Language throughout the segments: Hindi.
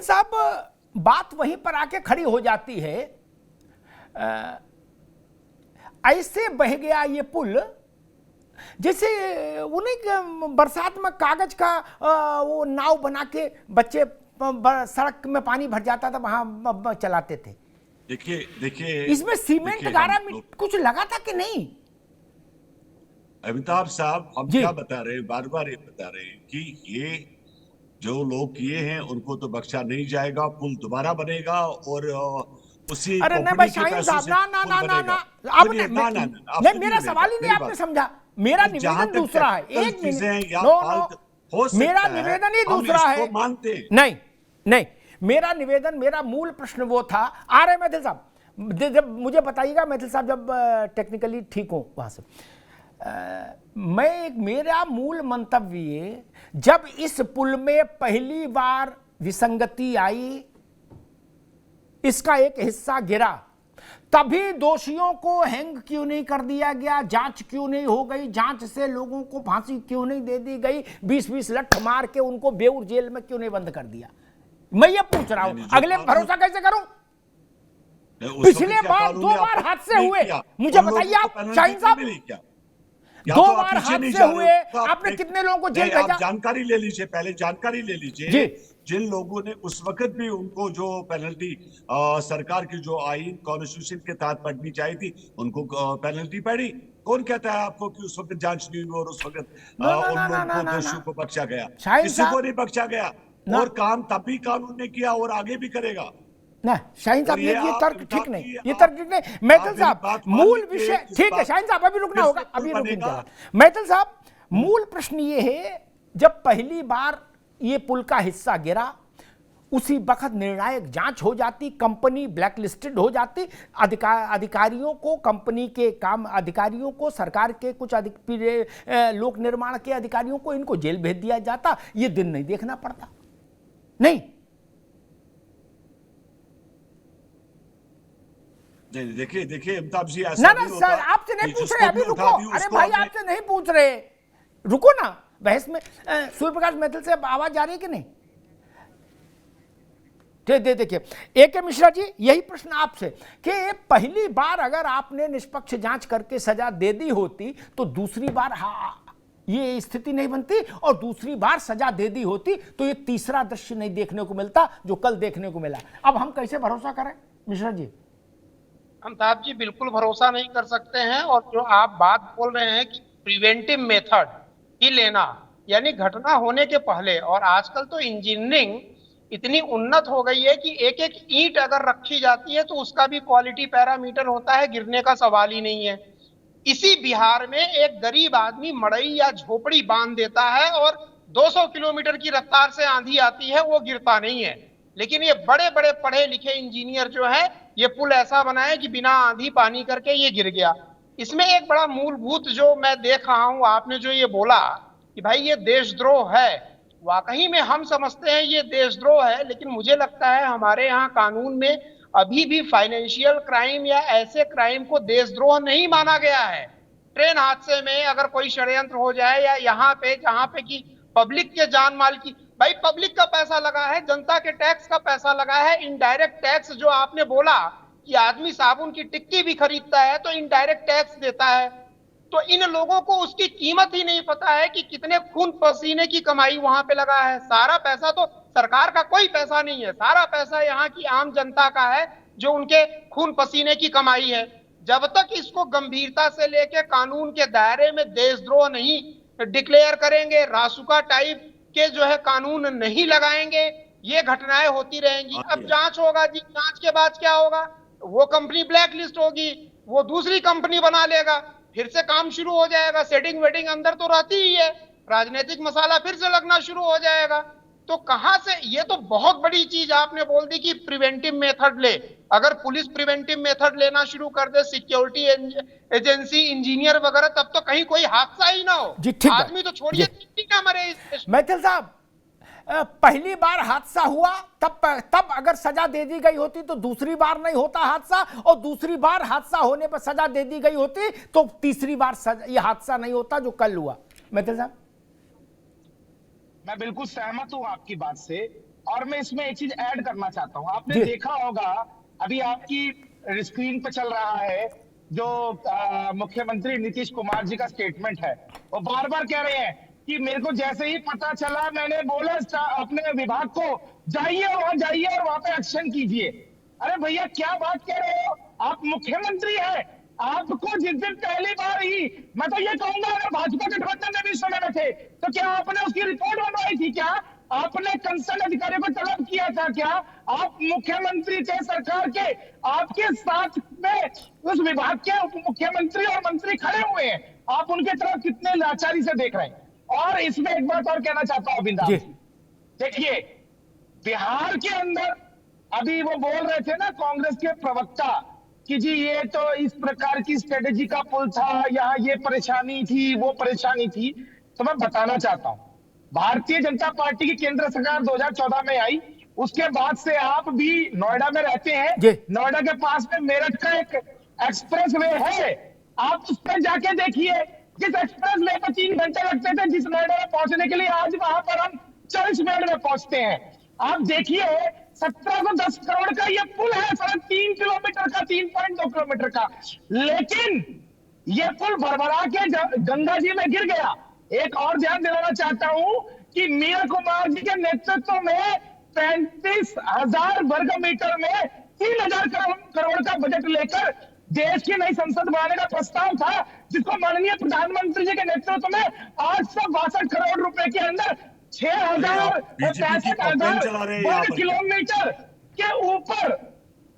साहब, बात वहीं पर आके खड़ी हो जाती है, ऐसे बह गया ये पुल जैसे उन्हीं बरसात में कागज का वो नाव बना के बच्चे सड़क में पानी भर जाता था वहां चलाते थे। देखिए इसमें सीमेंट गारा कुछ लगा था कि नहीं? अमिताभ साहब, हम जी। क्या बता रहे हैं, बार बार ये बता रहे हैं कि ये जो लोग किए हैं उनको तो बख्शा नहीं जाएगा। पुल दोबारा बनेगा और उसी अरे नहीं भाई कंपनी के शाहीन पैसों साहब, से ना ना पुल ना ना बनेगा। ना, अब सुनिए, ना ना ना, आप नहीं, सुनिए मेरा मेरी सवाल ही नहीं मेरी आपने बात। समझा। मेरा जहां निवेदन तक दूसरा है, टेक्निकल एक चीजें मिनट। या नो फाल्ट नो, हो मेरा सकता है, निवेदन ही हम दूसरा है। इसको मानते हैं। नहीं नहीं, मेरा निवेदन, मेरा मूल प्रश्न वो था। आ रहे मैथिल साहब, जब मुझे बताइएगा मैथिल साहब, जब टेक्निकली ठीक हो वहां से। मेरा मूल मंतव्य, जब इस पुल में पहली बार विसंगति आई, इसका एक हिस्सा गिरा, तभी दोषियों को हैंग क्यों नहीं कर दिया गया? जांच क्यों नहीं हो गई? जांच से लोगों को फांसी क्यों नहीं दे दी गई? 20-20 लठ मार के उनको बेऊर जेल में क्यों नहीं बंद कर दिया? मैं ये पूछ रहा हूं। अगले भरोसा कैसे करूं? पिछले बार 2 बार हादसे हुए, मुझे बताइए आप शाहीन साहब, 2 बार हादसे हुए, आपने कितने लोगों को जेल भेजा? आप जानकारी ले लीजिए, पहले जानकारी ले लीजिए। जिन लोगों ने उस वक्त भी उनको जो पेनल्टी सरकार की जो आइन कॉन्स्टिट्यूशन के तहत पड़नी चाहिए थी, उनको पेनल्टी पड़ी। कौन कहता है आपको कि उस वक्त जांच नहीं हुई और उस वक्त उन लोगों को, दोषियों को बख्शा गया? किसी को नहीं बख्शा गया। और काम तब भी कानून ने किया और आगे भी करेगा। ना शाहीन साहब, ये तर्क ठीक नहीं, ये तर्क ठीक नहीं। मैथिल साहब, मूल विषय ठीक है। शाहीन साहब, अभी रुकना होगा, अभी रुकेंगे। मैथिल साहब, मूल प्रश्न ये है, जब पहली बार ये पुल का हिस्सा गिरा, उसी वक्त निर्णायक जांच हो जाती, कंपनी ब्लैकलिस्टेड हो जाती, अधिकारियों को, कंपनी के काम अधिकारियों को, सरकार के कुछ लोक निर्माण के अधिकारियों को इनको जेल भेज दिया जाता, ये दिन नहीं देखना पड़ता। नहीं, देखिए अमिताभ जी, ऐसा ना नहीं सर, होता। आपसे नहीं पूछ रहे, अभी रुको। अरे भाई, आपसे नहीं पूछ रहे, रुको ना। बहस में सूर्य प्रकाश मैथिल से आवाज आ रही है कि नहीं? देखिए AK मिश्रा जी, यही प्रश्न आपसे कि पहली बार अगर आपने निष्पक्ष जांच करके सजा दे दी होती तो दूसरी बार ये स्थिति नहीं बनती, और दूसरी बार सजा दे दी होती तो ये तीसरा दृश्य नहीं देखने को मिलता जो कल देखने को मिला। अब हम कैसे भरोसा करें मिश्रा जी? अमिताभ जी, बिल्कुल भरोसा नहीं कर सकते हैं। और जो आप बात बोल रहे हैं कि प्रिवेंटिव मेथड ही लेना, यानी घटना होने के पहले, और आजकल तो इंजीनियरिंग इतनी उन्नत हो गई है कि एक एक ईंट अगर रखी जाती है तो उसका भी क्वालिटी पैरामीटर होता है, गिरने का सवाल ही नहीं है। इसी बिहार में एक गरीब आदमी मड़ई या झोपड़ी बांध देता है और 200 किलोमीटर की रफ्तार से आंधी आती है, वो गिरता नहीं है। लेकिन ये बड़े बड़े पढ़े लिखे इंजीनियर जो है, ये पुल ऐसा बनाए कि बिना आंधी पानी करके ये गिर गया। इसमें एक बड़ा मूलभूत जो मैं देख रहा हूं, आपने जो ये बोला कि भाई ये देशद्रोह है, वाकई में हम समझते हैं ये देशद्रोह है। लेकिन मुझे लगता है हमारे यहाँ कानून में अभी भी फाइनेंशियल क्राइम या ऐसे क्राइम को देशद्रोह नहीं माना गया है। ट्रेन हादसे में अगर कोई षड्यंत्र हो जाए, या यहाँ पे जहाँ पे कि पब्लिक के जान माल की, भाई पब्लिक का पैसा लगा है, जनता के टैक्स का पैसा लगा है। इनडायरेक्ट टैक्स जो आपने बोला कि आदमी साबुन की टिक्की भी खरीदता है तो इनडायरेक्ट टैक्स देता है, तो इन लोगों को उसकी कीमत ही नहीं पता है कि कितने खून पसीने की कमाई वहां पे लगा है। सारा पैसा तो सरकार का कोई पैसा नहीं है, सारा पैसा यहाँ की आम जनता का है, जो उनके खून पसीने की कमाई है। जब तक इसको गंभीरता से लेके कानून के दायरे में देशद्रोह नहीं डिक्लेयर करेंगे, रासुका टाइप के जो है कानून नहीं लगाएंगे, ये घटनाएं होती रहेंगी। अब जांच होगा जी, जांच के बाद क्या होगा? वो कंपनी ब्लैक लिस्ट होगी, वो दूसरी कंपनी बना लेगा, फिर से काम शुरू हो जाएगा। सेटिंग वेटिंग अंदर तो रहती ही है, राजनीतिक मसाला फिर से लगना शुरू हो जाएगा। तो कहां से, ये तो बहुत बड़ी चीज आपने बोल दी कि प्रिवेंटिव मेथड ले। अगर पुलिस प्रिवेंटिव मेथड लेना शुरू कर दे, सिक्योरिटी एजेंसी, इंजीनियर वगैरह, तब तो कहीं कोई हादसा ही ना हो। आदमी तो छोड़िए, ना मरे। मैथिल साहब, पहली बार हादसा हुआ, तब अगर सजा दे दी गई होती तो दूसरी बार नहीं होता हादसा, और दूसरी बार हादसा होने पर सजा दे दी गई होती तो तीसरी बार ये हादसा नहीं होता जो कल हुआ। मैथिल साहब, मैं बिल्कुल सहमत हूं आपकी बात से। और मैं इसमें एक चीज ऐड करना चाहता हूँ। आपने जी। देखा होगा अभी आपकी स्क्रीन पे चल रहा है जो मुख्यमंत्री नीतीश कुमार जी का स्टेटमेंट है। वो बार बार कह रहे हैं कि मेरे को जैसे ही पता चला मैंने बोला अपने विभाग को जाइए और वहां पे एक्शन कीजिए। अरे भैया क्या बात कह रहे हो, आप मुख्यमंत्री हैं। आपको जिस दिन पहली बार ही, मैं तो ये कहूंगा अगर भाजपा गठबंधन में भी इस समय में थे तो क्या आपने उसकी रिपोर्ट बनवाई थी? क्या आपने कंसर्न अधिकारियों को तलब किया था? क्या आप मुख्यमंत्री थे सरकार के, आपके साथ में उस विभाग के उप मुख्यमंत्री और मंत्री खड़े हुए हैं, आप उनके तरफ कितने लाचारी से देख रहे हैं? और इसमें एक बात और कहना चाहता हूं अविंदा, जी। देखिए बिहार के अंदर अभी वो बोल रहे थे ना कांग्रेस के प्रवक्ता कि जी ये तो इस प्रकार की स्ट्रेटेजी का पुल था, यहाँ ये परेशानी थी वो परेशानी थी। तो मैं बताना चाहता हूं भारतीय जनता पार्टी की केंद्र सरकार 2014 में आई, उसके बाद से आप भी नोएडा में रहते जी। हैं। नोएडा के पास में मेरठ का एक एक्सप्रेस वे है, आप उस पर जाके देखिए। जिस एक्सप्रेस वे पर 3 घंटे लगते थे जिस नोएडा में पहुंचने के लिए, आज वहां पर हम 40 मिनट में पहुंचते हैं। आप देखिए 1710 करोड़ का ये पुल है, 3.5 किलोमीटर का, 3.2 किलोमीटर का, लेकिन ये पुल भरभरा के गंगा जी में गिर गया। एक और ध्यान दिलाना चाहता हूं कि मीरा कुमार जी के नेतृत्व में 35,000 वर्ग मीटर में 3,000 करोड़ का बजट लेकर देश की नई संसद बनाने का प्रस्ताव था, जिसको माननीय प्रधानमंत्री जी के नेतृत्व में 862 करोड़ रुपए के अंदर 6,65,000 वर्ग किलोमीटर के ऊपर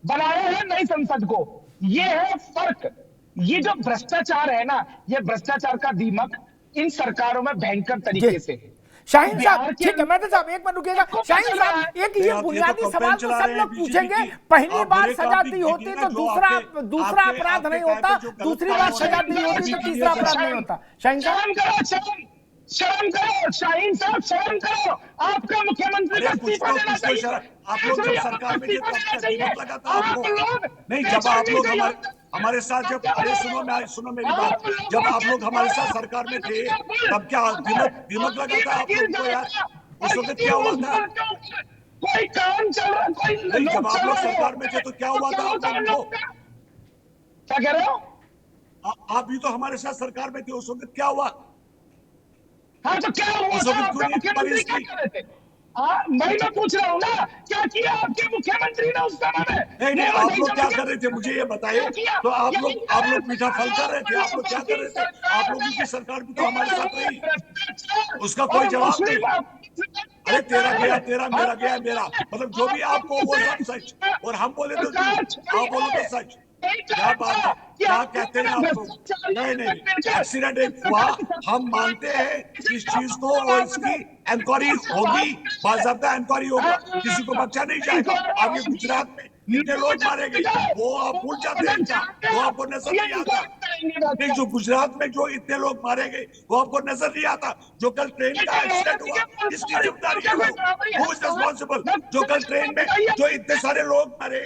बनाया है नई संसद को। ये है फर्क। ये जो भ्रष्टाचार है ना, ये भ्रष्टाचार का दीमक इन सरकारों में भयंकर तरीके से। शाहीन साहब, ठीक है, मेहता साहब एक बार रुकिएगा। शाहीन साहब, एक ये बुनियादी सवाल तो सब लोग पूछेंगे, पहली बार सजा दी होती तो दूसरा अपराध नहीं होता, दूसरी बार सजा दी होती तो तीसरा अपराध नहीं होता। शाहीन साहब शर्म करो, शाहीन साहब शर्म करो, आपका मुख्यमंत्री का इस्तीफा देना चाहिए। आप लोग जब सरकार में थे तब क्या दिमाग लगा था आपको? नहीं, जब आप लोग हमारे साथ जब, अरे सुनो मेरी बात, जब आप लोग हमारे साथ सरकार में थे तब क्या दिमाग लगा था आप लोग को यार? उस वक्त क्या हुआ था? कोई काम चल रहा, कोई नहीं, जब आप लोग सरकार में थे तो क्या हुआ था आप लोगों को? क्या कह रहे हो? आप भी तो हमारे साथ सरकार में थे, उस वक्त क्या हुआ? हाँ तो क्या हुआ? मुख्यमंत्री क्या कर रहे थे? मैं पूछ रहा हूँ ना, क्या किया आपके मुख्यमंत्री ने उस समय में? नहीं, आप लोग क्या कर रहे थे मुझे ये बताइए। तो आप लोग मीठा फल कर रहे थे, आप लोग क्या कर रहे थे? आप लोगों की सरकार भी तो हमारे साथ रही, उसका कोई जवाब नहीं। अरे तेरा गया तेरा, मेरा गया मेरा, मतलब जो भी आपको वो सब सच, और हम बोले तो झूठ, आप बोलो तो सच। क्या बात है, क्या कहते हैं आप लोग? नहीं, एक्सीडेंट एक हुआ, हम मानते हैं इस चीज को, और इसकी इंक्वायरी होगी, बाकायदा इंक्वायरी होगा, किसी को बख्शा नहीं जाएगा। अब ये गुजरात में कितने लोग मारे गए वो आप भूल जाते हैं क्या? वो आपको नजर नहीं आता? नहीं, जो गुजरात में जो इतने लोग मारे गए वो आपको नजर नहीं आता? जो कल ट्रेन का एक्सीडेंट हुआ, इसकी जिम्मेदारी है वो, हु इज रिस्पांसिबल? जो कल ट्रेन में जो इतने सारे लोग मरे,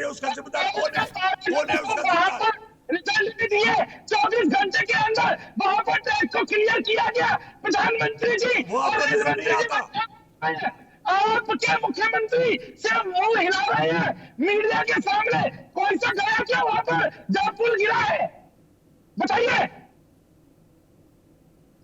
उसका जिम्मेदार कौन है? उसका जिम्मेदार? रिजल्ट दिए 24 घंटे के अंदर वहां पर ट्रैक को क्लियर किया गया। प्रधानमंत्री जी, वो आपको नजर नहीं आता? आपके मुख्यमंत्री सिर्फ मुंह हिला रहे हैं मीडिया के सामने। कौन सा गया क्या वहां पर जब पुल गिरा है? बताइए,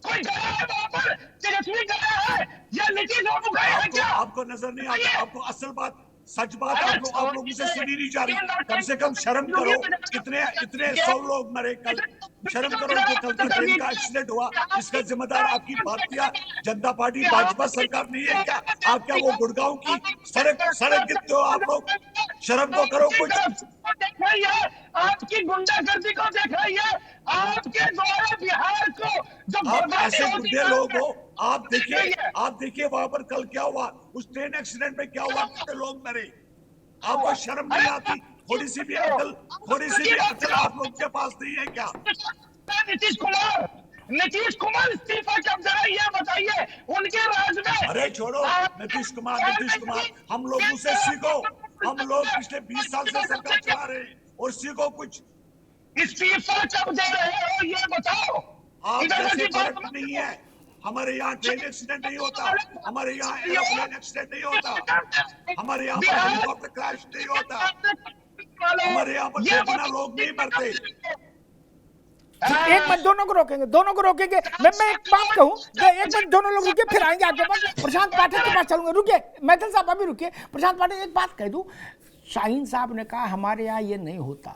कोई गया है वहां पर? तेजस्वी गया है या नीतीश बाबू गए हैं क्या? आपको नजर नहीं आता? आपको असल बात, सच बात आप लोगों से सुनी नहीं जा रही। कम से कम शर्म करो, इतने 100 लोग मरे कल, शर्म करो। जो कल का ट्रेन का एक्सीडेंट हुआ, इसका जिम्मेदार आपकी भारतीय जनता पार्टी भाजपा सरकार नहीं है क्या? आप क्या वो गुड़गांव की सड़क गिरते हो आप लोग? शर्म तो करो कुछ। देख रही है, आपकी गुंडागर्दी को देख रही है, आपके द्वारा बिहार को जो आप ऐसे बुढ़े लोग हो। आप देखिए वहां पर कल क्या हुआ, उस ट्रेन एक्सीडेंट में क्या हुआ, कितने लोग मरे। आपको शर्म नहीं आती? थोड़ी सी भी अकल आप लोग के पास नहीं है क्या? नीतीश कुमार इस्तीफा कब दे रही है बताइए, उनके राज में। अरे छोड़ो नीतीश कुमार, हम लोगों से सीखो। हम लोग पिछले 20 साल से सरकार चला रहे हैं, और सीखो कुछ। इस्तीफा कब दे रहे हो ये बताओ। आप जैसे फर्क नहीं है, हमारे यहाँ ट्रेन एक्सीडेंट नहीं होता, हमारे यहाँ एरोप्लेन एक्सीडेंट नहीं होता, हमारे यहाँ पर हेलीकॉप्टर क्रैश नहीं होता, हमारे यहाँ पर बेगुनाह लोग नहीं मरते। एक मिनट, दोनों को रोकेंगे, दोनों को रोकेंगे। मैं एक बात कहूं, एक मिनट दोनों लोग रुकिए, फिर आएंगे आपके पास। प्रशांत पाठक के पास चलूंगा, रुकिए मैथिल साहब अभी रुकिए। प्रशांत पाठक, एक बात कह दूं, शाहीन साहब ने कहा हमारे यहाँ ये नहीं होता,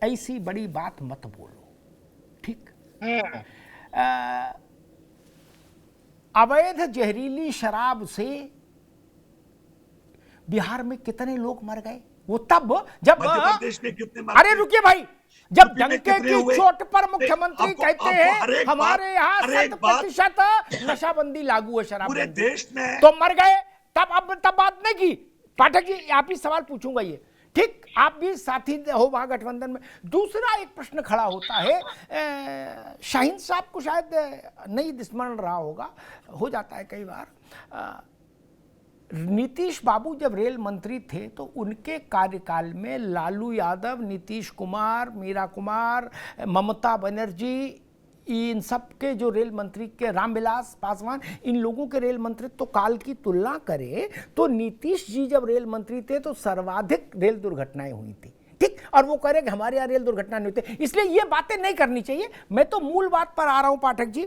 ऐसी बड़ी बात मत बोलो, ठीक? अवैध जहरीली शराब से बिहार में कितने लोग मर गए, वो तब जब, अरे रुकिए भाई, जब डंके की चोट पर मुख्यमंत्री कहते हैं हमारे यहाँ 100% नशाबंदी लागू है, शराब पूरे देश में, तो मर गए, तब बात नहीं की। पाठक जी, आप ही सवाल पूछूंगा ये, ठीक? आप भी साथी हो वहां गठबंधन में। दूसरा एक प्रश्न खड़ा होता है, शाहीन साहब को शायद नहीं स्मरण रहा होगा, हो जाता है कई बार, नीतीश बाबू जब रेल मंत्री थे तो उनके कार्यकाल में लालू यादव, नीतीश कुमार, मीरा कुमार, ममता बनर्जी, इन सब के जो रेल मंत्री के, रामविलास पासवान, इन लोगों के रेल मंत्रित्व काल की तुलना करें तो नीतीश जी जब रेल मंत्री थे तो सर्वाधिक रेल दुर्घटनाएं हुई थी, ठीक? और वो कह रहे कि हमारे यहाँ रेल दुर्घटना नहीं होती, इसलिए ये बातें नहीं करनी चाहिए। मैं तो मूल बात पर आ रहा हूं पाठक जी,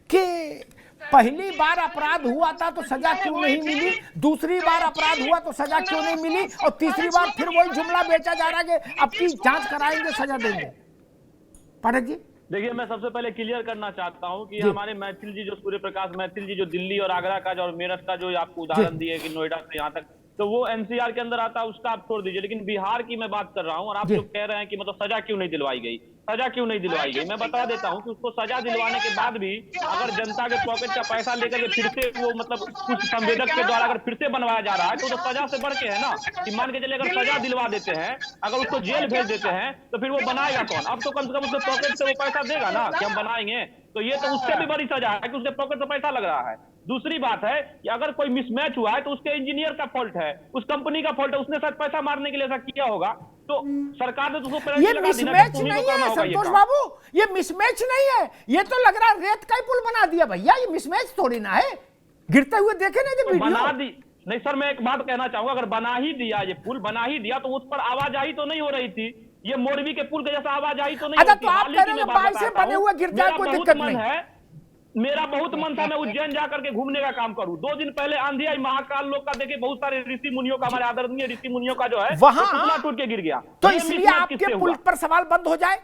कि पहली बार अपराध हुआ था तो सजा क्यों नहीं मिली, दूसरी बार अपराध हुआ तो सजा क्यों नहीं मिली, और तीसरी बार फिर वही जुमला बेचा जा रहा है कि अब की जांच कराएंगे, सजा देंगे। पाठक जी देखिए, मैं सबसे पहले क्लियर करना चाहता हूं कि हमारे मैथिल जी, जो सूर्य प्रकाश मैथिल जी, जो दिल्ली और आगरा का जो और मेरठ का जो आपको उदाहरण दिए कि नोएडा से यहाँ तक, तो वो एनसीआर के अंदर आता है, उसका आप छोड़ दीजिए, लेकिन बिहार की मैं बात कर रहा हूं। और आप जो कह रहे हैं कि मतलब सजा क्यों नहीं दिलवाई गई, सजा क्यों नहीं दिलवाई गई, मैं बता देता हूं कि उसको सजा दिलवाने के बाद भी अगर जनता के पॉकेट का पैसा लेकर के फिर से वो मतलब कुछ संवेदक के द्वारा अगर फिर से बनवाया जा रहा है, तो सजा से बढ़ के है ना, कि मान के चलिए अगर सजा दिलवा देते हैं, अगर उसको जेल भेज देते हैं, तो फिर वो बनाएगा कौन? अब तो कम से कम उसके पॉकेट से वो पैसा देगा ना कि हम बनाएंगे, तो ये तो उससे भी बड़ी सजा है कि उसके पॉकेट से पैसा लग रहा है। दूसरी बात है कि अगर कोई मिसमैच हुआ है तो उसके इंजीनियर का फॉल्ट है, उस कंपनी का फॉल्ट है, उसने शायद पैसा मारने के लिए ऐसा किया होगा, तो सरकार ने तो उसको ये मिसमैच नहीं है संतोष बाबू, ये मिसमैच नहीं है, ये तो लग रहा है रेत का ही पुल बना दिया भैया, ये मिसमैच थोड़ी ना है, गिरते हुए देखे नहीं थे बना दी। नहीं सर, मैं एक बात कहना चाहूंगा, अगर बना ही दिया, ये पुल बना ही दिया, तो उस पर आवाजाही तो नहीं हो रही थी, ये मोरबी के पुल के जैसा आवाजाही तो नहीं अच्छा, होती। तो आप कह रहे हैं बाई से बने हुए गिर जाए कोई दिक्कत नहीं है, मेरा बहुत मन था मैं उज्जैन जा करके घूमने का काम करूं। 2 दिन पहले आंधी आई, महाकाल लोक का देखिए, बहुत सारे ऋषि मुनियों का, हमारे आदरणीय ऋषि मुनियों का जो है वहां टूट के गिर गया, तो इसलिए आपके पुल पर सवाल बंद हो जाए।